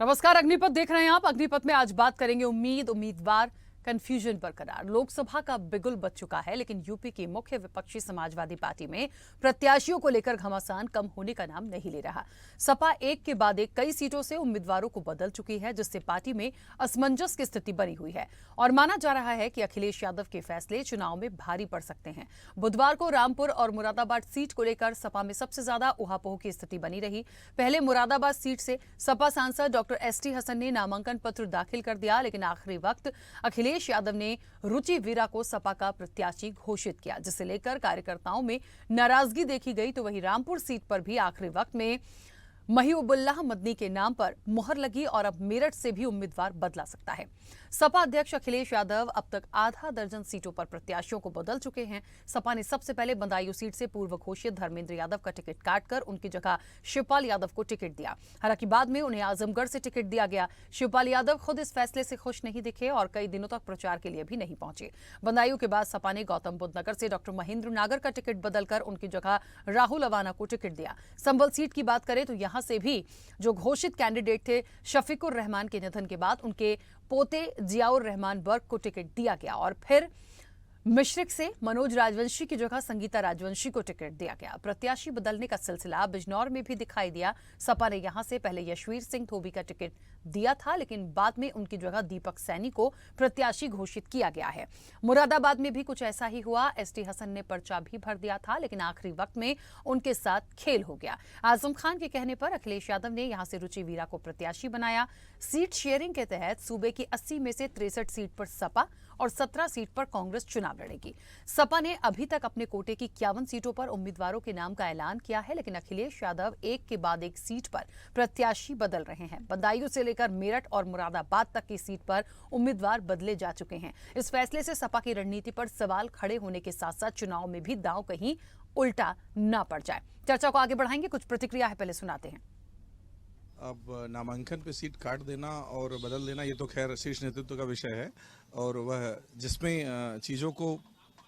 नमस्कार, अग्निपथ देख रहे हैं आप। अग्निपथ में आज बात करेंगे उम्मीदवार कंफ्यूजन बरकरार। लोकसभा का बिगुल बज चुका है, लेकिन यूपी की मुख्य विपक्षी समाजवादी पार्टी में प्रत्याशियों को लेकर घमासान कम होने का नाम नहीं ले रहा। सपा एक के बाद एक कई सीटों से उम्मीदवारों को बदल चुकी है, जिससे पार्टी में असमंजस की स्थिति बनी हुई है और माना जा रहा है कि अखिलेश यादव के फैसले चुनाव में भारी पड़ सकते हैं। बुधवार को रामपुर और मुरादाबाद सीट को लेकर सपा में सबसे ज्यादा उहापोह की स्थिति बनी रही। पहले मुरादाबाद सीट से सपा सांसद डॉक्टर एसटी हसन ने नामांकन पत्र दाखिल कर दिया, लेकिन आखिरी वक्त अखिलेश यादव ने रुचि वीरा को सपा का प्रत्याशी घोषित किया, जिसे लेकर कार्यकर्ताओं में नाराजगी देखी गई। तो वहीं रामपुर सीट पर भी आखिरी वक्त में महीउबुल्लाह मदनी के नाम पर मुहर लगी और अब मेरठ से भी उम्मीदवार बदला सकता है। सपा अध्यक्ष अखिलेश यादव अब तक आधा दर्जन सीटों पर प्रत्याशियों को बदल चुके हैं। सपा ने सबसे पहले बदायूं सीट से पूर्व घोषित धर्मेंद्र यादव का टिकट काटकर उनकी जगह शिवपाल यादव को टिकट दिया। हालांकि बाद में उन्हें आजमगढ़ से टिकट दिया गया। शिवपाल यादव खुद इस फैसले से खुश नहीं दिखे और कई दिनों तक प्रचार के लिए भी नहीं पहुंचे। बदायूं के बाद सपा ने गौतम बुद्ध नगर से डॉक्टर महेंद्र नागर का टिकट बदलकर उनकी जगह राहुल अवाना को टिकट दिया। संभल सीट की बात करें तो यहां से भी जो घोषित कैंडिडेट थे शफीकुर रहमान के निधन के बाद उनके पोते जियाउर रहमान बर्ग को टिकट दिया गया और फिर मिश्रिक से मनोज राजवंशी की जगह संगीता राजवंशी को टिकट दिया गया। प्रत्याशी बदलने का सिलसिला बिजनौर में भी दिखाई दिया। सपा ने यहां से पहले यशवीर सिंह धोबी का टिकट दिया था, लेकिन बाद में उनकी जगह दीपक सैनी को प्रत्याशी घोषित किया गया है। मुरादाबाद में भी कुछ ऐसा ही हुआ। एसटी हसन ने पर्चा भी भर दिया था, लेकिन आखिरी वक्त में उनके साथ खेल हो गया। आजम खान के कहने पर अखिलेश यादव ने यहां से रुचि वीरा को प्रत्याशी बनाया। सीट शेयरिंग के तहत सूबे की 80 में से 63 सीट पर सपा और 17 सीट पर कांग्रेस चुनाव लड़ेगी। सपा ने अभी तक अपने कोटे की 51 सीटों पर उम्मीदवारों के नाम का ऐलान किया है, लेकिन अखिलेश यादव एक के बाद एक सीट पर प्रत्याशी बदल रहे हैं। बदायूं से लेकर मेरठ और मुरादाबाद तक की सीट पर उम्मीदवार बदले जा चुके हैं। इस फैसले से सपा की रणनीति पर सवाल खड़े होने के साथ साथ चुनाव में भी दांव कहीं उल्टा ना पड़ जाए। चर्चा को आगे बढ़ाएंगे, कुछ प्रतिक्रिया है, पहले सुनाते हैं। अब नामांकन पे सीट काट देना और बदल देना ये तो खैर शीर्ष नेतृत्व का विषय है और वह जिसमें चीज़ों को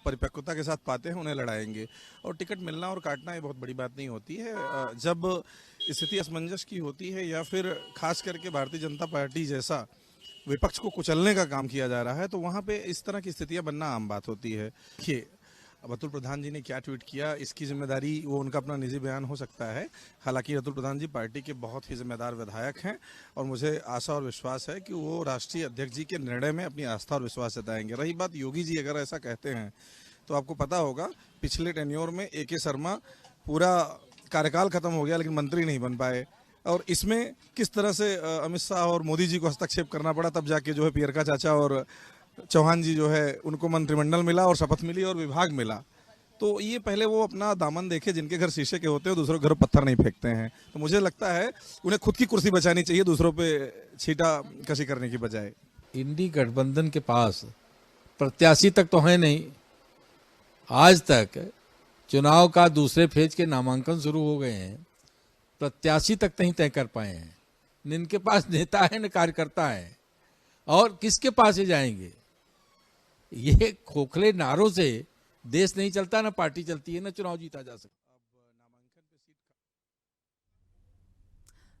परिपक्वता के साथ पाते हैं उन्हें लड़ाएंगे। और टिकट मिलना और काटना ये बहुत बड़ी बात नहीं होती है। जब स्थिति असमंजस की होती है या फिर खास करके भारतीय जनता पार्टी जैसा विपक्ष को कुचलने का काम किया जा रहा है तो वहाँ पे इस तरह की स्थितियाँ बनना आम बात होती है। देखिए, अतुल प्रधान जी ने क्या ट्वीट किया इसकी जिम्मेदारी वो उनका अपना निजी बयान हो सकता है। हालांकि अतुल प्रधान जी पार्टी के बहुत ही जिम्मेदार विधायक हैं और मुझे आशा और विश्वास है कि वो राष्ट्रीय अध्यक्ष जी के निर्णय में अपनी आस्था और विश्वास जताएंगे। रही बात योगी जी अगर ऐसा कहते हैं तो आपको पता होगा पिछले टेन्योर में AK शर्मा पूरा कार्यकाल खत्म हो गया लेकिन मंत्री नहीं बन पाए और इसमें किस तरह से अमित शाह और मोदी जी को हस्तक्षेप करना पड़ा, तब जाके जो है पियरका चाचा और चौहान जी जो है उनको मंत्रिमंडल मिला और शपथ मिली और विभाग मिला। तो ये पहले वो अपना दामन देखे, जिनके घर शीशे के होते हैं दूसरों के घर पत्थर नहीं फेंकते हैं। तो मुझे लगता है उन्हें खुद की कुर्सी बचानी चाहिए दूसरों पे छीटा कसी करने की बजाय। इंडी गठबंधन के पास प्रत्याशी तक तो है नहीं। आज तक चुनाव का दूसरे फेज के नामांकन शुरू हो गए हैं, प्रत्याशी तक नहीं तय कर पाए हैं। न इनके पास नेता है न कार्यकर्ता है और किसके पास ही जाएंगे। ये खोखले नारों से देश नहीं चलता, ना पार्टी चलती है, ना चुनाव जीता जा सकता।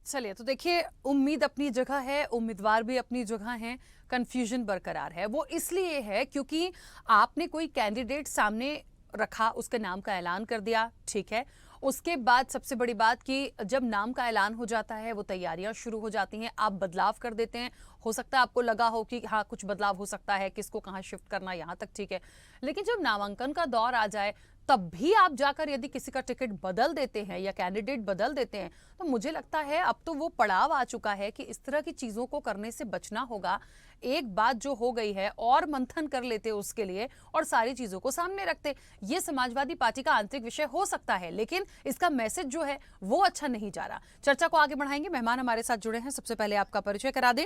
चलिए, तो देखिए, उम्मीद अपनी जगह है, उम्मीदवार भी अपनी जगह हैं, कंफ्यूजन बरकरार है। वो इसलिए है क्योंकि आपने कोई कैंडिडेट सामने रखा, उसके नाम का ऐलान कर दिया, ठीक है। उसके बाद सबसे बड़ी बात कि जब नाम का ऐलान हो जाता है वो तैयारियां शुरू हो जाती हैं, आप बदलाव कर देते हैं। हो सकता है आपको लगा हो कि हाँ कुछ बदलाव हो सकता है, किसको कहाँ शिफ्ट करना, यहाँ तक ठीक है, लेकिन जब नामांकन का दौर आ जाए तब भी आप जाकर यदि किसी का टिकट बदल देते हैं या कैंडिडेट बदल देते हैं तो मुझे लगता है अब तो वो पड़ाव आ चुका है कि इस तरह की चीजों को करने से बचना होगा। एक बात जो हो गई है और मंथन कर लेते उसके लिए और सारी चीजों को सामने रखते। ये समाजवादी पार्टी का आंतरिक विषय हो सकता है, लेकिन इसका मैसेज जो है वो अच्छा नहीं जा रहा। चर्चा को आगे बढ़ाएंगे, मेहमान हमारे साथ जुड़े हैं। सबसे पहले आपका परिचय करा दें।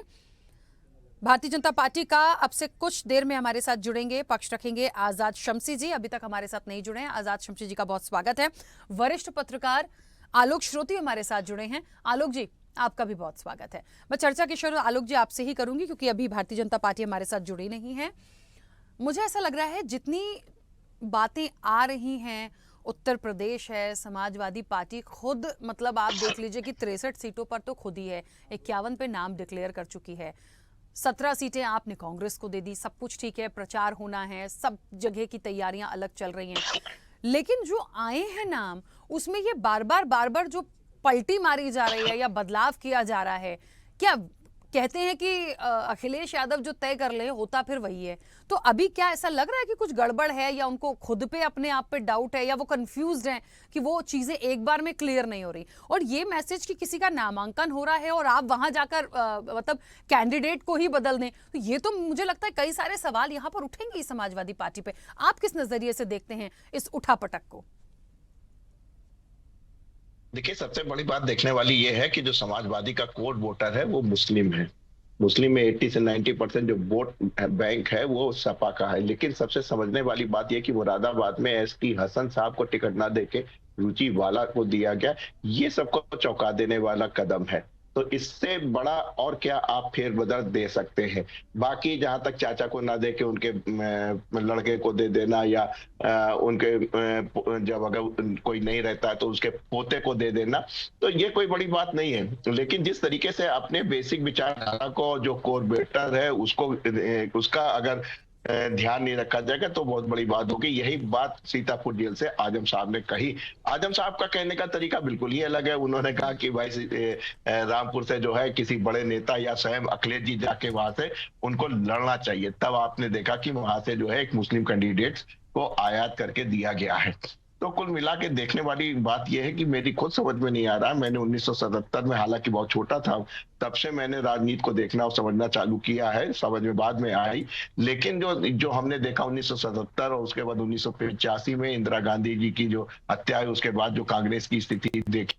भारतीय जनता पार्टी का अब से कुछ देर में हमारे साथ जुड़ेंगे, पक्ष रखेंगे आजाद शम्सी जी। अभी तक हमारे साथ नहीं जुड़े हैं। आजाद शम्सी जी का बहुत स्वागत है। वरिष्ठ पत्रकार आलोक श्रोती हमारे साथ जुड़े हैं। आलोक जी, आपका भी बहुत स्वागत है। मैं चर्चा की शुरुआत आलोक जी आपसे ही करूंगी क्योंकि अभी भारतीय जनता पार्टी हमारे साथ जुड़ी नहीं है। मुझे ऐसा लग रहा है जितनी बातें आ रही हैं उत्तर प्रदेश है, समाजवादी पार्टी खुद मतलब आप देख लीजिए कि 63 सीटों पर तो खुद ही है, 51 पे नाम डिक्लेयर कर चुकी है। 17 सीटें आपने कांग्रेस को दे दी, सब कुछ ठीक है, प्रचार होना है, सब जगह की तैयारियां अलग चल रही हैं, लेकिन जो आए हैं नाम उसमें ये बार बार जो पलटी मारी जा रही है या बदलाव किया जा रहा है, क्या कहते हैं कि अखिलेश यादव जो तय कर ले होता फिर वही है। तो अभी क्या ऐसा लग रहा है कि कुछ गड़बड़ है, या उनको खुद पे अपने आप पे डाउट है, या वो कंफ्यूज्ड हैं कि वो चीजें एक बार में क्लियर नहीं हो रही, और ये मैसेज कि किसी का नामांकन हो रहा है और आप वहां जाकर मतलब कैंडिडेट को ही बदल दें, तो ये तो मुझे लगता है कई सारे सवाल यहां पर उठेंगे इस समाजवादी पार्टी पे। आप किस नजरिए से देखते हैं इस उठापटक को? देखिए, सबसे बड़ी बात देखने वाली ये है कि जो समाजवादी का कोर वोटर है वो मुस्लिम है। मुस्लिम में 80 से 90% जो वोट बैंक है वो सपा का है। लेकिन सबसे समझने वाली बात यह कि मुरादाबाद में एसटी हसन साहब को टिकट ना देके रुचि वाला को दिया गया, ये सबको चौंका देने वाला कदम है। तो इससे बड़ा और क्या आप फेरबदल दे सकते हैं। बाकी जहां तक चाचा को ना दे के उनके लड़के को दे देना, या उनके जब अगर कोई नहीं रहता है तो उसके पोते को दे देना, तो ये कोई बड़ी बात नहीं है। लेकिन जिस तरीके से अपने बेसिक विचारधारा को, जो कोर बेटर है उसको, उसका अगर ध्यान नहीं रखा जाएगा तो बहुत बड़ी बात होगी। यही बात सीतापुर जेल से आजम साहब ने कही। आजम साहब का कहने का तरीका बिल्कुल ही अलग है। उन्होंने कहा कि भाई रामपुर से जो है किसी बड़े नेता या स्वयं अखिलेश जी जाके वहां से उनको लड़ना चाहिए। तब आपने देखा कि वहां से जो है एक मुस्लिम कैंडिडेट को आयात करके दिया गया है। तो कुल मिला के देखने वाली बात यह है कि मेरी खुद समझ में नहीं आ रहा। मैंने 1977 में, हालांकि बहुत छोटा था, तब से मैंने राजनीति को देखना और समझना चालू किया है। समझ में बाद में आई, लेकिन जो हमने देखा 1977 और उसके बाद 1985 में इंदिरा गांधी जी की जो हत्या है, उसके बाद जो कांग्रेस की स्थिति देखी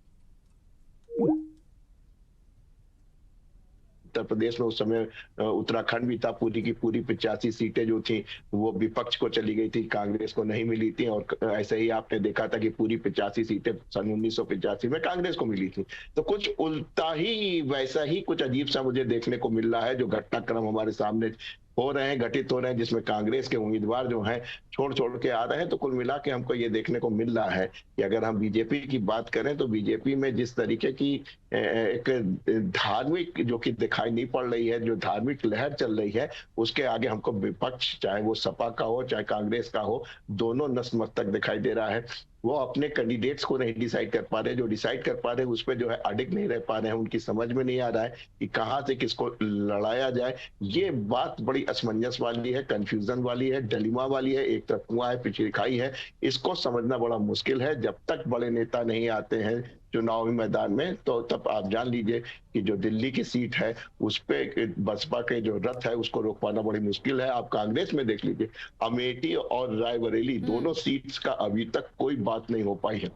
उत्तर प्रदेश में, उस समय उत्तराखंड भी था, पूरी की पूरी 85 सीटें जो थी वो विपक्ष को चली गई थी, कांग्रेस को नहीं मिली थी। और ऐसे ही आपने देखा था कि पूरी 85 सीटें सन 1985 में कांग्रेस को मिली थी। तो कुछ उल्टा ही, वैसा ही कुछ अजीब सा मुझे देखने को मिल रहा है जो घटनाक्रम हमारे सामने हो रहे हैं, घटित हो रहे हैं, जिसमें कांग्रेस के उम्मीदवार जो हैं छोड़ के आ रहे हैं। तो कुल मिला के हमको ये देखने को मिल रहा है कि अगर हम बीजेपी की बात करें तो बीजेपी में जिस तरीके की एक धार्मिक जो कि दिखाई नहीं पड़ रही है, जो धार्मिक लहर चल रही है, उसके आगे हमको विपक्ष, चाहे वो सपा का हो चाहे कांग्रेस का हो, दोनों नतमस्तक दिखाई दे रहा है। वो अपने कैंडिडेट्स को नहीं डिसाइड कर पा रहे, जो डिसाइड कर पा रहे हैं उस पर जो है अडिग नहीं रह पा रहे हैं। उनकी समझ में नहीं आ रहा है कि कहां से किसको लड़ाया जाए। ये बात बड़ी असमंजस वाली है, कंफ्यूजन वाली है, डलिमा वाली है। एक तरफ कुआं है, पीछे खाई है। इसको समझना बड़ा मुश्किल है। जब तक बड़े नेता नहीं आते हैं चुनावी मैदान में, तो तब आप जान लीजिए कि जो दिल्ली की सीट है उस पे बसपा के जो रथ है उसको रोक पाना बड़ी मुश्किल है। आप कांग्रेस में देख लीजिए, अमेठी और रायबरेली दोनों सीट्स का अभी तक कोई बात नहीं हो पाई है।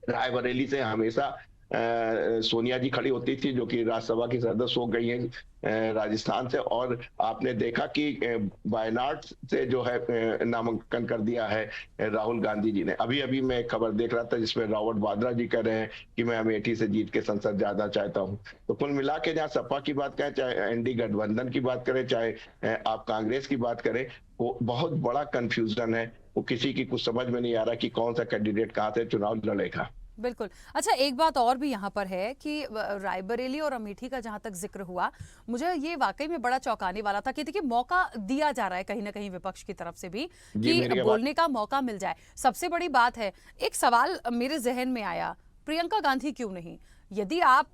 रायबरेली से हमेशा सोनिया जी खड़ी होती थी, जो कि राज्यसभा की सदस्य हो गई हैं राजस्थान से। और आपने देखा कि वायनाड से जो है नामांकन कर दिया है राहुल गांधी जी ने। अभी मैं एक खबर देख रहा था जिसमें रॉबर्ट वाड्रा जी कह रहे हैं कि मैं अमेठी से जीत के संसद ज्यादा चाहता हूं। तो कुल मिला के जहां सपा की बात करें, चाहे एनडी गठबंधन की बात करें, चाहे आप कांग्रेस की बात करें, वो बहुत बड़ा कंफ्यूजन है। वो किसी की कुछ समझ में नहीं आ रहा कि कौन सा कैंडिडेट कहां से चुनाव लड़ेगा। बिल्कुल। अच्छा, एक बात और भी यहाँ पर है कि रायबरेली और अमेठी का जहां तक जिक्र हुआ, मुझे ये वाकई में बड़ा चौंकाने वाला था कि देखिए मौका दिया जा रहा है कहीं ना कहीं विपक्ष की तरफ से भी कि बोलने का मौका मिल जाए। सबसे बड़ी बात है, एक सवाल मेरे जहन में आया, प्रियंका गांधी क्यों नहीं? यदि आप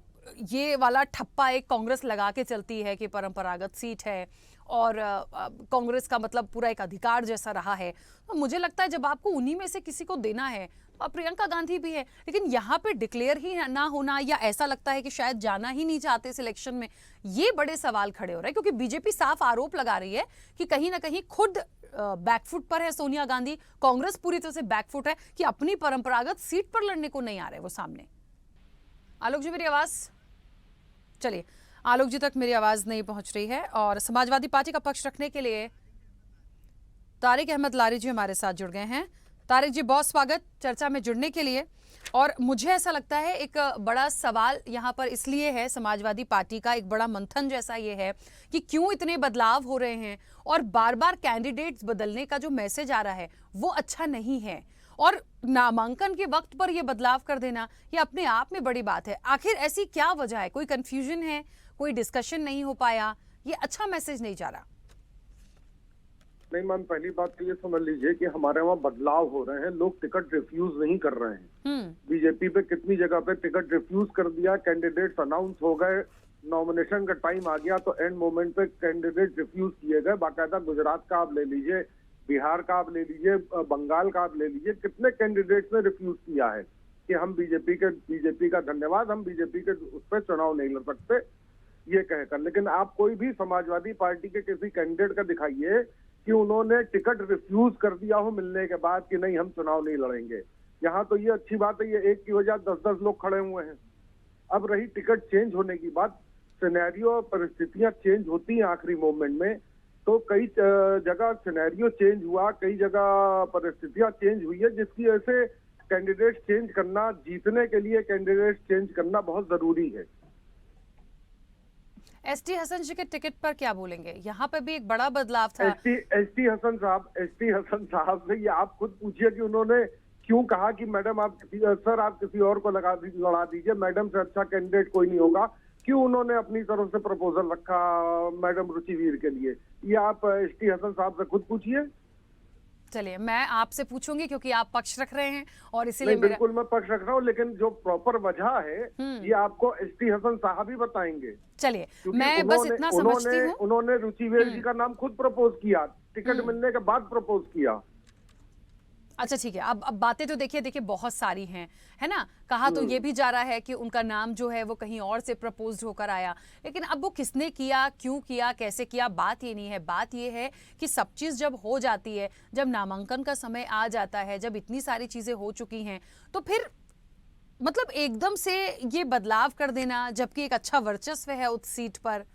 ये वाला ठप्पा एक कांग्रेस लगा के चलती है कि परंपरागत सीट है और कांग्रेस का मतलब पूरा एक अधिकार जैसा रहा है, तो मुझे लगता है जब आपको उन्हीं में से किसी को देना है, अब प्रियंका गांधी भी है, लेकिन यहाँ पे डिक्लेयर ही ना होना, या ऐसा लगता है कि शायद जाना ही नहीं चाहते सिलेक्शन में, ये बड़े सवाल खड़े हो रहे हैं। क्योंकि बीजेपी साफ आरोप लगा रही है कि कहीं ना कहीं खुद बैकफुट पर है सोनिया गांधी, कांग्रेस पूरी तरह से बैकफुट है कि अपनी परंपरागत सीट पर लड़ने को नहीं आ रहे वो सामने। आलोक जी, मेरी आवाज, चलिए आलोक जी तक मेरी आवाज नहीं पहुंच रही है, और समाजवादी पार्टी का पक्ष रखने के लिए तारिक अहमद लारी जी हमारे साथ जुड़ गए हैं। तारिक जी, बहुत स्वागत चर्चा में जुड़ने के लिए। और मुझे ऐसा लगता है एक बड़ा सवाल यहाँ पर इसलिए है, समाजवादी पार्टी का एक बड़ा मंथन जैसा ये है कि क्यों इतने बदलाव हो रहे हैं और बार बार कैंडिडेट्स बदलने का जो मैसेज आ रहा है वो अच्छा नहीं है। और नामांकन के वक्त पर यह बदलाव कर देना ये अपने आप में बड़ी बात है। आखिर ऐसी क्या वजह है? कोई कंफ्यूजन है, कोई डिस्कशन नहीं हो पाया, ये अच्छा मैसेज नहीं जा रहा? नहीं मैम, पहली बात तो ये समझ लीजिए कि हमारे वहाँ बदलाव हो रहे हैं, लोग टिकट रिफ्यूज नहीं कर रहे हैं। बीजेपी पे कितनी जगह पे टिकट रिफ्यूज कर दिया, कैंडिडेट्स अनाउंस हो गए, नॉमिनेशन का टाइम आ गया तो एंड मोमेंट पे कैंडिडेट रिफ्यूज किए गए। बाकायदा गुजरात का आप ले लीजिए, बिहार का आप ले लीजिए, बंगाल का आप ले लीजिए, कितने कैंडिडेट्स ने रिफ्यूज किया है कि हम बीजेपी का धन्यवाद, हम बीजेपी के उस पर चुनाव नहीं लड़ सकते ये कहकर। लेकिन आप कोई भी समाजवादी पार्टी के किसी कैंडिडेट का दिखाइए कि उन्होंने टिकट रिफ्यूज कर दिया हो मिलने के बाद कि नहीं हम चुनाव नहीं लड़ेंगे। यहाँ तो ये अच्छी बात है, ये एक की वजह 10-10 लोग खड़े हुए हैं। अब रही टिकट चेंज होने की बात, सिनेरियो और परिस्थितियां चेंज होती हैं आखिरी मोमेंट में, तो कई जगह सिनेरियो चेंज हुआ, कई जगह परिस्थितियां चेंज हुई है, जिसकी वजह से कैंडिडेट चेंज करना, जीतने के लिए कैंडिडेट चेंज करना बहुत जरूरी है। एसटी हसन जी के टिकट पर क्या बोलेंगे? यहाँ पे भी एक बड़ा बदलाव था। एसटी हसन साहब से ये आप खुद पूछिए कि उन्होंने क्यों कहा कि मैडम आप किसी और को लड़ा दीजिए, मैडम से अच्छा कैंडिडेट कोई नहीं होगा। क्यों उन्होंने अपनी तरफ से प्रपोजल रखा मैडम रुचिवीर के लिए, ये आप एसटी हसन साहब से खुद पूछिए। चलिए मैं आपसे पूछूंगी क्योंकि आप पक्ष रख रहे हैं और इसीलिए बिल्कुल मैं पक्ष रख रहा हूँ, लेकिन जो प्रॉपर वजह है ये आपको एसटी हसन साहब ही बताएंगे। चलिए मैं बस इतना समझती हूँ, उन्होंने रुचिवीर जी का नाम खुद प्रपोज किया, टिकट मिलने के बाद प्रपोज किया। अच्छा ठीक है, अब बातें तो देखिए बहुत सारी हैं, है ना। कहा तो ये भी जा रहा है कि उनका नाम जो है वो कहीं और से प्रपोज होकर आया, लेकिन अब वो किसने किया, क्यों किया, कैसे किया, बात ये नहीं है। बात ये है कि सब चीज़ जब हो जाती है, जब नामांकन का समय आ जाता है, जब इतनी सारी चीज़ें हो चुकी हैं, तो फिर मतलब एकदम से ये बदलाव कर देना, जबकि एक अच्छा वर्चस्व है उस सीट पर,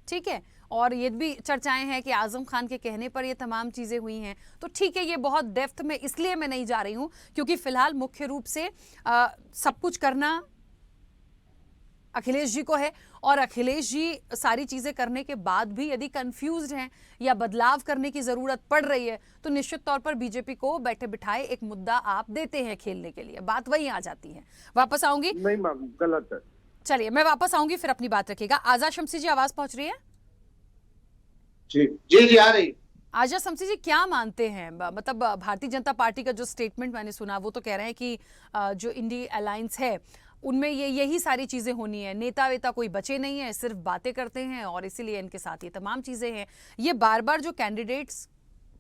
ठीक है। और ये भी चर्चाएं हैं कि आजम खान के कहने पर ये तमाम चीज़ें हुई हैं, तो ठीक है, ये बहुत डेप्थ में इसलिए मैं नहीं जा रही हूं क्योंकि फिलहाल मुख्य रूप से सब कुछ करना अखिलेश जी को है, और अखिलेश जी सारी चीज़ें करने के बाद भी यदि कंफ्यूज्ड हैं या बदलाव करने की ज़रूरत पड़ रही है तो निश्चित तौर पर बीजेपी को बैठे बिठाए एक मुद्दा आप देते हैं खेलने के लिए। बात वही आ जाती है। वापस आऊंगी। नहीं मैम, गलत है। चलिए मैं वापस आऊंगी, फिर अपनी बात रखिएगा। आज़ाद शमसी जी आवाज़ पहुंच रही है? जी जी जी आ रही। आज़ाद शमसी जी क्या मानते हैं, मतलब भारतीय जनता पार्टी का जो स्टेटमेंट मैंने सुना वो तो कह रहे हैं कि जो इंडी अलायंस है उनमें यही सारी चीज़ें होनी है, नेता वेता कोई बचे नहीं है, सिर्फ बातें करते हैं और इसीलिए इनके साथ ये तमाम चीज़ें हैं। ये बार बार जो कैंडिडेट्स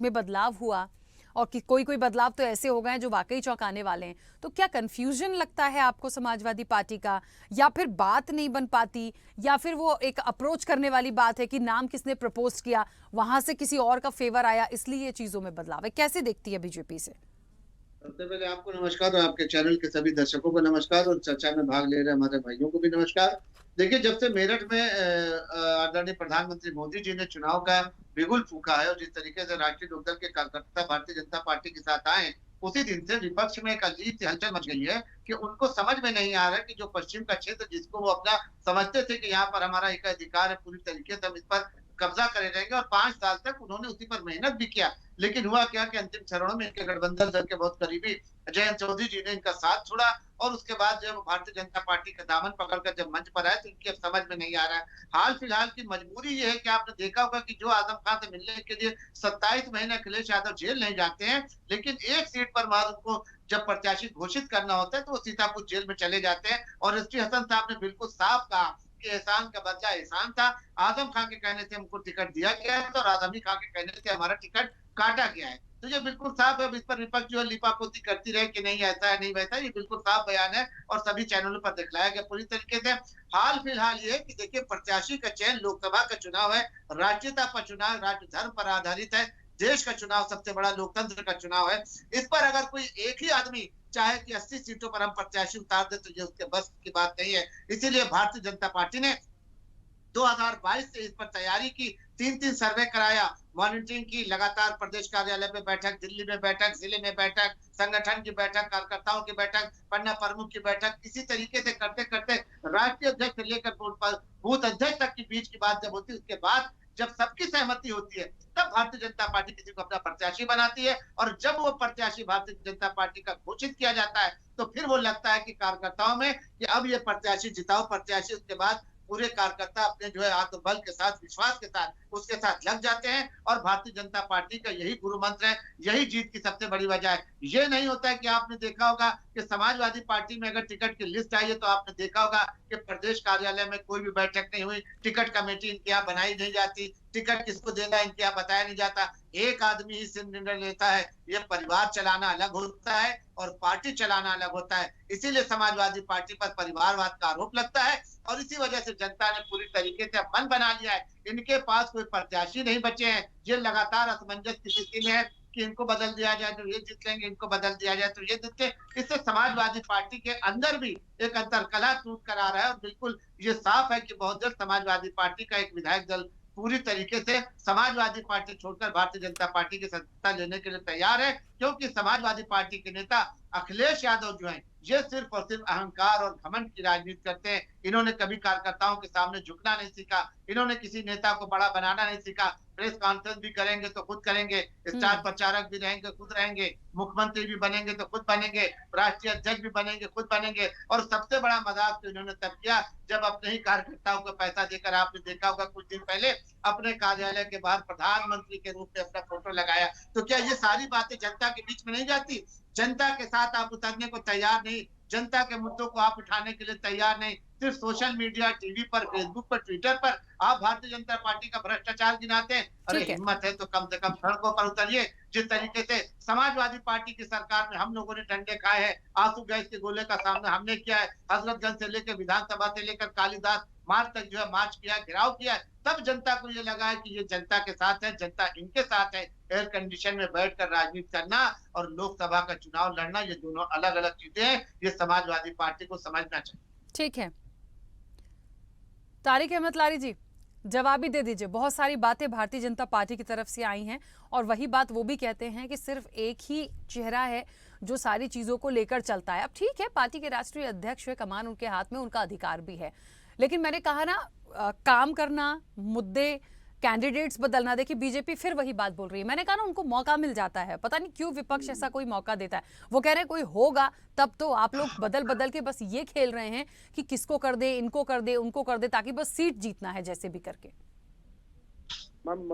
में बदलाव हुआ और कि कोई बदलाव तो ऐसे हो गए जो वाकई चौंकाने वाले हैं, तो क्या कंफ्यूजन लगता है आपको समाजवादी पार्टी का, या फिर बात नहीं बन पाती, या फिर वो एक अप्रोच करने वाली बात है कि नाम किसने प्रपोज किया, वहां से किसी और का फेवर आया, इसलिए ये चीजों में बदलाव है? कैसे देखती है बीजेपी से? सबसे पहले आपको नमस्कार और आपके चैनल के सभी दर्शकों को नमस्कार और चर्चा में भाग ले रहे हमारे भाइयों को भी नमस्कार। देखिए, जब से मेरठ में आदरणीय प्रधानमंत्री मोदी जी ने चुनाव का बिगुल फूंका है और जिस तरीके से राष्ट्रीय लोकदल के कार्यकर्ता भारतीय जनता पार्टी के साथ आए, उसी दिन से विपक्ष में एक अजीब सी हलचल मच गई है कि उनको समझ में नहीं आ रहा है कि जो पश्चिम का क्षेत्र जिसको वो अपना समझते थे कि यहाँ पर हमारा एक अधिकार है, पूरी तरीके से हम इस पर कब्जा करे रहेंगे, और 5 साल तक उन्होंने उसी पर मेहनत भी किया, लेकिन हुआ क्या कि अंतिम चरणों में इनके गठबंधन दल के बहुत करीबी जयंत चौधरी जी ने इनका साथ छोड़ा, और उसके बाद जब भारतीय जनता पार्टी का दामन पकड़कर जब मंच पर आए तो इनकी अब समझ में नहीं आ रहा है। हाल फिलहाल की मजबूरी ये है कि आपने देखा होगा कि जो आजम खान से मिलने के लिए 27 महीने अखिलेश यादव जेल नहीं जाते हैं, लेकिन एक सीट पर मार उनको जब प्रत्याशी घोषित करना होता है तो वो सीतापुर जेल में चले जाते हैं। और एसटी हसन साहब ने बिल्कुल साफ कहा कि एहसान का बदला एहसान था। आजम खान के कहने से हमको टिकट दिया गया है और आजमी खान के कहने से हमारा टिकट काटा गया है। तो ये बिल्कुल साफ है। अब इस पर विपक्ष जो है लिपापोती करती रहे कि नहीं ऐसा है, नहीं वैसा, ये बिल्कुल साफ बयान है और सभी चैनलों पर दिखलाया गया पूरी तरीके से। हाल फिलहाल ये कि देखिए, प्रत्याशी का चयन लोकसभा का चुनाव है, राष्ट्रीयता पर चुनाव, राज्य धर्म पर आधारित है, देश का चुनाव, सबसे बड़ा लोकतंत्र का चुनाव है। इस पर अगर कोई एक ही आदमी चाहे कि 80 सीटों पर हम प्रत्याशी उतार दे तो ये उसके बस की बात नहीं है। इसीलिए भारतीय जनता पार्टी ने 2022 से इस पर तैयारी की, 3 सर्वे कराया, मॉनिटरिंग की, लगातार प्रदेश कार्यालय में बैठक, दिल्ली में बैठक, जिले में बैठक, संगठन की बैठक, कार्यकर्ताओं की बैठक, पन्ना प्रमुख की बैठक, इसी तरीके से करते करते राष्ट्रीय अध्यक्ष से लेकर बूथ अध्यक्ष तक के बीच की बात जब होती, उसके बाद जब सबकी सहमति होती है तब भारतीय जनता पार्टी किसी को अपना प्रत्याशी बनाती है, और जब वो प्रत्याशी भारतीय जनता पार्टी का घोषित किया जाता है तो फिर वो लगता है कि कार्यकर्ताओं में कि अब ये प्रत्याशी जिताओ प्रत्याशी, उसके बाद पूरे कार्यकर्ता अपने जो है आत्मबल के साथ, विश्वास के साथ उसके साथ लग जाते हैं। और भारतीय जनता पार्टी का यही गुरु मंत्र है, यही जीत की सबसे बड़ी वजह है। ये नहीं होता है कि आपने देखा होगा कि समाजवादी पार्टी में अगर टिकट की लिस्ट आई है तो आपने देखा होगा कि प्रदेश कार्यालय में कोई भी बैठक नहीं हुई, टिकट कमेटी इनके यहाँ बनाई नहीं जाती, टिकट किसको देना इनके यहाँ बताया नहीं जाता, एक आदमी ही सिर्फ निर्णय लेता है। ये परिवार चलाना अलग होता है और पार्टी चलाना अलग होता है। इसीलिए समाजवादी पार्टी पर परिवारवाद का आरोप लगता है और इसी वजह से जनता ने पूरी तरीके से मन बना लिया है। इनके पास कोई प्रत्याशी नहीं बचे हैं। ये लगातार असमंजस की स्थिति में है कि इनको बदल दिया जाए तो ये जीत लेंगे, इनको बदल दिया जाए तो ये जीते। इससे समाजवादी पार्टी के अंदर भी एक अंतरकलह टूट कर आ रहा है और बिल्कुल ये साफ है कि बहुत जल्द समाजवादी पार्टी का एक विधायक दल पूरी तरीके से समाजवादी पार्टी छोड़कर भारतीय जनता पार्टी की सत्ता लेने के लिए तैयार है, क्योंकि समाजवादी पार्टी के नेता अखिलेश यादव जो हैं ये सिर्फ और सिर्फ अहंकार और घमंड की राजनीति करते हैं। इन्होंने कभी कार्यकर्ताओं के सामने झुकना नहीं सीखा, इन्होंने किसी नेता को बड़ा बनाना नहीं सीखा। प्रेस कॉन्फ्रेंस भी करेंगे तो खुद करेंगे, स्टार प्रचारक भी रहेंगे खुद रहेंगे, मुख्यमंत्री भी बनेंगे तो खुद बनेंगे, राष्ट्रीय अध्यक्ष भी बनेंगे खुद बनेंगे। और सबसे बड़ा मजाक तो इन्होंने तब किया जब अपने ही कार्यकर्ताओं को पैसा देकर, आपने देखा होगा कुछ दिन पहले अपने कार्यालय के बाहर प्रधानमंत्री के रूप में अपना फोटो लगाया। तो क्या ये सारी बातें जनता के बीच में नहीं जाती? जनता के साथ आप उतरने को तैयार नहीं, जनता के मुद्दों को आप उठाने के लिए तैयार नहीं, सिर्फ सोशल मीडिया, टीवी पर, फेसबुक पर, ट्विटर पर आप भारतीय जनता पार्टी का भ्रष्टाचार गिनाते हैं। अरे हिम्मत है तो कम से कम सड़कों पर उतरिए। जिस तरीके से समाजवादी पार्टी की सरकार में हम लोगों ने डंडे खाए हैं, आंसू गैस के गोले का सामना हमने किया है, हजरतगंज से लेकर विधानसभा से लेकर कालीदास मार्च तक जो है मार्च किया, घेराव किया, तब जनता को ये लगा है कि ये जनता के साथ है, जनता इनके साथ है। एयर कंडीशन में बैठकर राजनीति करना और लोकसभा का चुनाव लड़ना ये दोनों अलग अलग चीजें हैं। ये समाजवादी पार्टी को समझना चाहिए। ठीक है, तारिक अहमद लारी जी जवाब भी दे दीजिए। बहुत सारी बातें भारतीय जनता पार्टी की तरफ से आई हैं और वही बात वो भी कहते हैं कि सिर्फ एक ही चेहरा है जो सारी चीजों को लेकर चलता है। अब ठीक है, पार्टी के राष्ट्रीय अध्यक्ष है, कमान उनके हाथ में, उनका अधिकार भी है, लेकिन मैंने कहा ना काम करना, मुद्दे, कैंडिडेट्स बदलना। देखिए बीजेपी फिर वही बात बोल रही है। मैंने कहा ना उनको मौका मिल जाता है, पता नहीं क्यों विपक्ष ऐसा कोई मौका देता है। वो कह रहे हैं कोई होगा तब तो आप लोग बदल बदल के बस ये खेल रहे हैं कि किसको कर दे, इनको कर दे, उनको कर दे, ताकि बस सीट जीतना है जैसे भी करके। मैम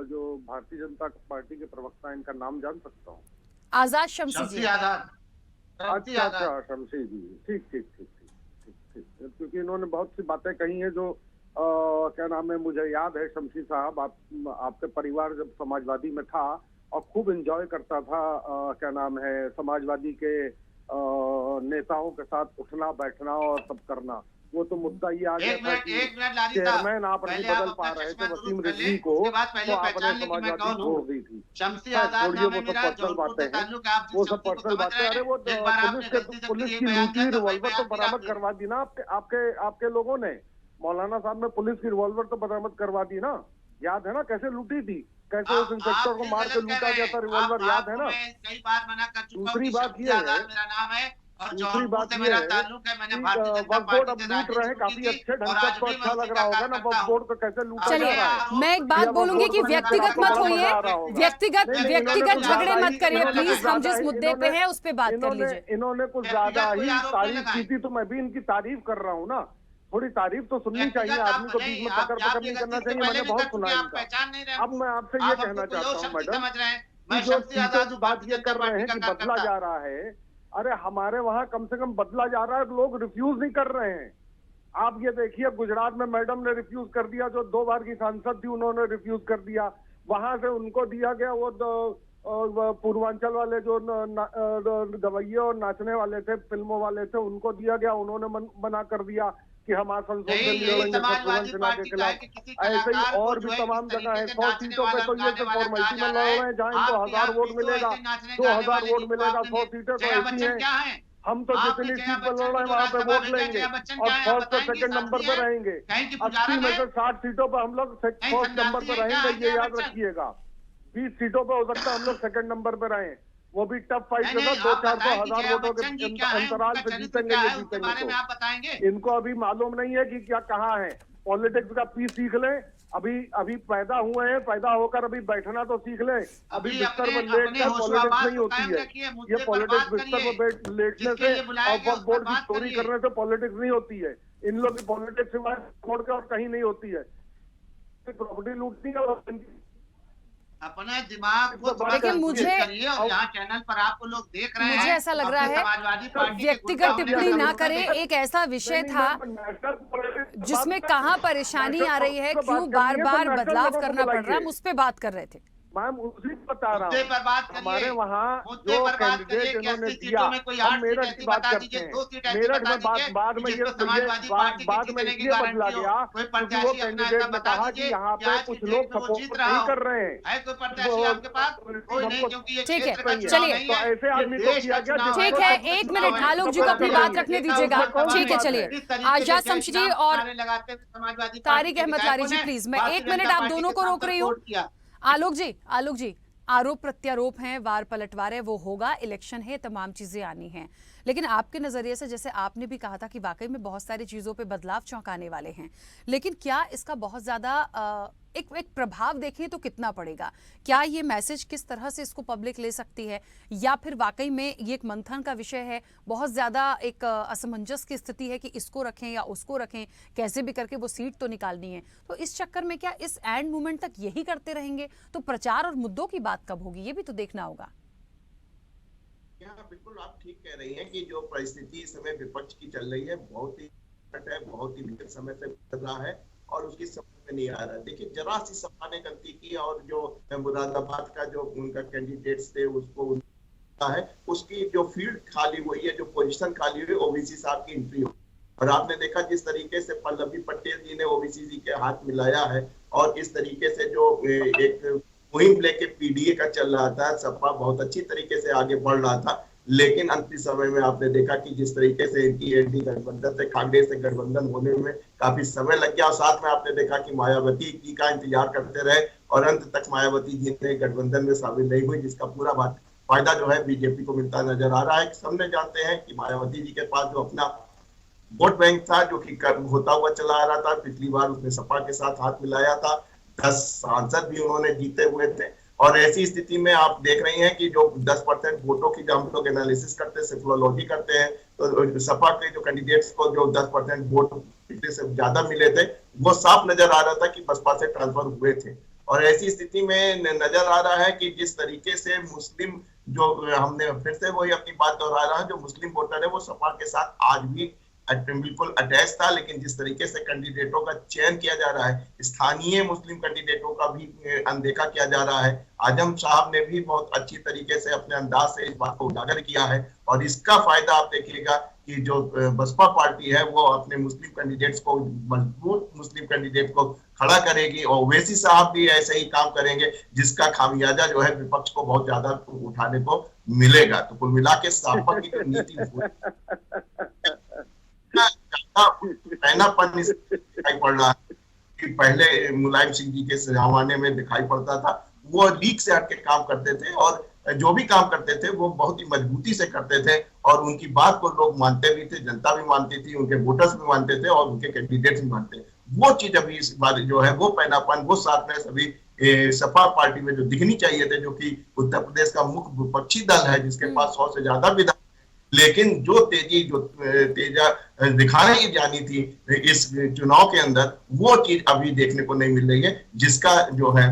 जो भारतीय जनता पार्टी के प्रवक्ता है, इनका नाम जान सकता हूँ? आजाद शमसी जी। अच्छा, शमसी जी, ठीक ठीक ठीक ठीक ठीक, क्योंकि इन्होंने बहुत सी बातें कही हैं जो क्या नाम है, मुझे याद है शमसी साहब, आपके परिवार जब समाजवादी में था और खूब एंजॉय करता था, क्या नाम है, समाजवादी के नेताओं के साथ उठना बैठना और सब करना। वो तो मुद्दा ये आ गया था कि चेयरमैन आप नहीं बदल पा रहे थे वसीम रिजवी को, तो आपने समाजवादी छोड़ दी थी। छोड़िए वो सब पर्सनल बातें हैं, वो सब पर्सनल बातें। अरे वो पुलिस की लूटी रिवॉल्वर तो बरामद करवा दी ना आपके लोगों ने। मौलाना साहब ने पुलिस की रिवॉल्वर तो बरामद करवा दी ना, याद है ना कैसे लूटी थी, कैसे उस इंस्पेक्टर को मार के लूटा गया था, रिवॉल्वर याद है ना। कई बार मना कर चुका हूं। दूसरी बात ये है, मेरा नाम है और दूसरी बात ये है वक्फ बोर्ड अब लूट रहे हैं काफी अच्छे ढंग से, तो अच्छा लग रहा होगा ना वक्फ बोर्ड को कैसे लूटा जा रहा है। चलिए मैं एक बात बोलूंगी कि व्यक्तिगत मत होइए, व्यक्तिगत झगड़े मत करिए प्लीज। हम जिस मुद्दे पे हैं उस पे बात कर लीजिए। इन्होंने कुछ ज्यादा ही तारीफ की थी तो मैं भी इनकी तारीफ कर रहा हूँ ना, थोड़ी तारीफ तो सुननी चाहिए, आदमी को बीच में पकड़ नहीं करना चाहिए। मैंने बहुत सुना इनका। अब मैं आपसे ये कहना चाहता हूँ मैडम, जो बात ये कर रहे हैं कि बदला जा रहा है, अरे हमारे वहाँ कम से कम बदला जा रहा है, लोग रिफ्यूज नहीं कर रहे हैं। आप ये देखिए गुजरात में मैडम ने रिफ्यूज कर दिया, जो 2 बार की सांसद थी उन्होंने रिफ्यूज कर दिया। वहां से उनको दिया गया वो पूर्वांचल वाले जो गवैये और नाचने वाले थे, फिल्मों वाले थे, उनको दिया गया, उन्होंने मना कर दिया कि हम आसनसोल से लड़ेंगे शत्रुघ्न सिन्हा के खिलाफ। ऐसे ही और भी तमाम जगह है। 100 सीटों पे तो ये सिर्फ फॉर्मेलिटी में लड़ रहे हैं, जहाँ इनको 1000 वोट मिलेगा, 2000 वोट मिलेगा, 100 सीटें तो ऐसी हैं। हम तो जितनी सीट पर लड़ रहे हैं वहां पे वोट लेंगे और फर्स्ट और सेकंड नंबर पे रहेंगे। 80 में से 60 सीटों पर हम लोग फर्स्ट नंबर पे रहेंगे, ये याद रखिएगा। 20 सीटों पे हो सकता है हम लोग सेकंड नंबर पे रहें, वो भी टफ फाइट के साथ 200-400 वोटों के अंतराल से जीतेंगे, ये जीतेंगे। तो इनको अभी मालूम नहीं है कि क्या कहाँ है। पॉलिटिक्स का पी सीख लें, अभी पैदा हुए हैं, पैदा होकर अभी बैठना तो सीख ले। अभी बिस्तर पर अपने लेटकर होशो-हवास पॉलिटिक्स नहीं को होती कायम है। रखिए, ये मुद्दे पर पॉलिटिक्स बात बिस्तर करिए। पर लेटने जिसके से लिए बुलाया और गया उस पर बोर्ड की बात चोरी करिए। करने से पॉलिटिक्स नहीं होती है। इन लोग की पॉलिटिक्स सिवाय छोड़ के और कहीं नहीं होती है। प्रॉपर्टी लूटनी है और अपने दिमाग को थोड़ा देखिए, संतुलित मुझे- करिए। और यहाँ चैनल पर आपको लोग देख रहे हैं, मुझे ऐसा लग रहा अपने है समाजवादी पार्टी के व्यक्तिगत गुंडा होने टिप्पणी का ना सबूत करें। है। एक ऐसा विषय था जिसमें कहाँ परेशानी आ रही है, क्यों बार बार बदलाव करना पड़ रहा है, हम उस पर बात कर रहे थे। मैम उसी बता रहा मुद्दे हूँ। पर बात करिए। हमारे वहाँ मुद्दे जो पर बात करिए कैंडिडेट कि इन्होंने 80 दिया, सीटों में कोई हम 8 सीट मेरठ ऐसी की बात बता करते दीजिए, हैं। 2 सीट ऐसी मेरठ बता में दीजिए बाद में जिसको समाजवादी पार्टी बाद की में जीतने की ये बदला गारंटी हो। गया कोई क्योंकि वो प्रत्याशी अपना कैंडिडेट ऐसा ने बता कहा कि दीजिए यहाँ कि पे आज की कुछ डेट लोग में वो सपोर्ट जीत रहा नहीं हो। कर रहे हैं। है कोई प्रत्याशी आपके पास? कोई नहीं, क्योंकि ये ठीक है, क्षेत्र का चुनाव चलिए। नहीं तो है, ऐसे ये आदमी को देश किया का गया चुनाव ठीक है। है, एक मिनट, आलोक जी को अपनी बात रखने दीजिएगा। ठीक है, चलिए। आजाद शमशी और तारिक अहमद लारी जी, प्लीज, मैं 1 मिनट आप दोनों को रोक रही हूँ। आलोक जी, आरोप प्रत्यारोप हैं, वार पलटवार है, वो होगा, इलेक्शन है, तमाम चीजें आनी हैं। लेकिन आपके नजरिए से, जैसे आपने भी कहा था कि वाकई में बहुत सारी चीजों पे बदलाव चौंकाने वाले हैं, लेकिन क्या इसका बहुत ज्यादा एक प्रभाव देखें तो कितना पड़ेगा? क्या ये मैसेज किस तरह से इसको पब्लिक ले सकती है, या फिर वाकई में ये एक मंथन का विषय है, बहुत ज्यादा एक असमंजस की स्थिति है कि इसको रखें या उसको रखें, कैसे भी करके वो सीट तो निकालनी है। तो इस चक्कर में क्या इस एंड मोमेंट तक यही करते रहेंगे? तो प्रचार और मुद्दों की बात कब होगी, ये भी तो देखना होगा। बिल्कुल आप ठीक कह रही हैं कि जो परिस्थिति इस समय विपक्ष की चल रही है बहुत ही बहुत ही लंबे समय से चल रहा है और उसकी समझ में नहीं आ रहा है। देखिए, जरा सी सपा ने गलती की और जो मुरादाबाद का जो उनका कैंडिडेट्स थे उसको है, उसकी जो फील्ड खाली हुई है, जो पोजीशन खाली हुई, ओबीसी साहब की एंट्री हो। और आपने देखा जिस तरीके से पल्लवी पटेल जी ने ओबीसी जी के हाथ मिलाया है और इस तरीके से जो एक मुहिम लेके पीडीए का चल रहा था, सपा बहुत अच्छी तरीके से आगे बढ़ रहा था। लेकिन अंतिम समय में आपने देखा कि जिस तरीके से एनडीए गठबंधन से कांग्रेस से गठबंधन होने में काफी समय लग गया और साथ में आपने देखा कि मायावती जी का इंतजार करते रहे और अंत तक मायावती जी ने गठबंधन में शामिल नहीं हुई, जिसका पूरा फायदा जो है बीजेपी को मिलता नजर आ रहा है। सबने जानते हैं कि मायावती जी के पास जो अपना वोट बैंक था जो कि होता हुआ चला आ रहा था, पिछली बार उसने सपा के साथ हाथ मिलाया था, 10 सांसद भी उन्होंने जीते हुए थे। और ऐसी स्थिति में आप देख रही हैं कि जो 10% वोटों की जब हम लोग एनालिसिस करते हैं, सेफोलॉजी करते हैं, तो सपा के जो कैंडिडेट्स को जो 10% वोट पिछले से ज्यादा मिले थे, वो साफ नजर आ रहा था कि बसपा से ट्रांसफर हुए थे। और ऐसी स्थिति में नजर आ रहा है कि जिस तरीके से मुस्लिम जो हमने फिर से वही अपनी बात दोहरा रहा है, जो मुस्लिम वोटर है वो सपा के साथ आज भी बिल्कुल अटैच था। लेकिन जिस तरीके से कैंडिडेटों का चयन किया जा रहा है, स्थानीय मुस्लिम कैंडिडेटों का भी अनदेखा किया जा रहा है। आजम साहब ने भी बहुत अच्छी तरीके से अपने अंदाज से इस बात को उजागर किया है और इसका फायदा आप देखिएगा कि जो बसपा पार्टी है वो अपने मुस्लिम कैंडिडेट्स को, मजबूत मुस्लिम कैंडिडेट को खड़ा करेगी और ओवैसी साहब भी ऐसे ही काम करेंगे, जिसका खामियाजा जो है विपक्ष को बहुत ज्यादा उठाने को मिलेगा। तो कुल मिला के सपा की जो नीति पहनापन दिखाई पड़ रहा है कि पहले मुलायम सिंह जी के जमाने में दिखाई पड़ता था, वो लीक से हटके काम करते थे और जो भी काम करते थे वो बहुत ही मजबूती से करते थे और उनकी बात को लोग मानते भी थे, जनता भी मानती थी, उनके वोटर्स भी मानते थे और उनके कैंडिडेट्स भी मानते थे। वो चीज अभी इस बार जो है वो पहनापन, वो साथ में सभी सपा पार्टी में जो दिखनी चाहिए थे, जो कि उत्तर प्रदेश का मुख्य विपक्षी दल है जिसके पास 100 से ज्यादा विधायक, लेकिन जो तेजा दिखाने की जानी थी इस चुनाव के अंदर, वो चीज अभी देखने को नहीं मिल रही है, जिसका जो है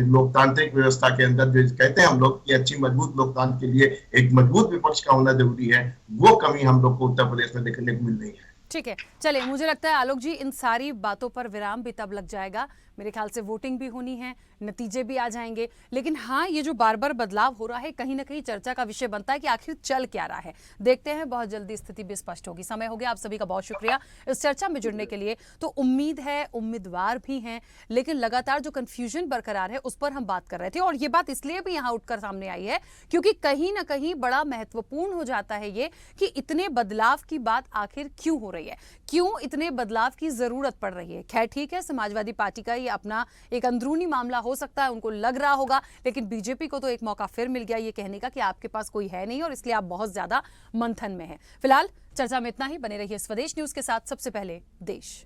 लोकतांत्रिक व्यवस्था के अंदर जो कहते हैं हम लोग कि अच्छी मजबूत लोकतंत्र के लिए एक मजबूत विपक्ष का होना जरूरी है, वो कमी हम लोग को उत्तर प्रदेश में देखने को मिल रही है। ठीक है, चलिए, मुझे लगता है आलोक जी इन सारी बातों पर विराम भी तब लग जाएगा, मेरे ख्याल से वोटिंग भी होनी है, नतीजे भी आ जाएंगे। लेकिन हाँ, ये जो बार बार बदलाव हो रहा है कहीं ना कहीं चर्चा का विषय बनता है कि आखिर चल क्या रहा है। देखते हैं, बहुत जल्दी स्थिति भी स्पष्ट होगी। समय हो गया, आप सभी का बहुत शुक्रिया इस चर्चा में जुड़ने के लिए। तो उम्मीद है, उम्मीदवार भी हैं, लेकिन लगातार जो कंफ्यूजन बरकरार है उस पर हम बात कर रहे थे और ये बात इसलिए भी यहाँ उठकर सामने आई है क्योंकि कहीं ना कहीं बड़ा महत्वपूर्ण हो जाता है ये कि इतने बदलाव की बात आखिर क्यों हो रही है, क्यों इतने बदलाव की जरूरत पड़ रही है। खैर ठीक है, समाजवादी पार्टी का ये अपना एक अंदरूनी मामला हो सकता है, उनको लग रहा होगा, लेकिन बीजेपी को तो एक मौका फिर मिल गया ये कहने का कि आपके पास कोई है नहीं और इसलिए आप बहुत ज्यादा मंथन में हैं। फिलहाल चर्चा में इतना ही। बने रहिए स्वदेश न्यूज के साथ। सबसे पहले देश।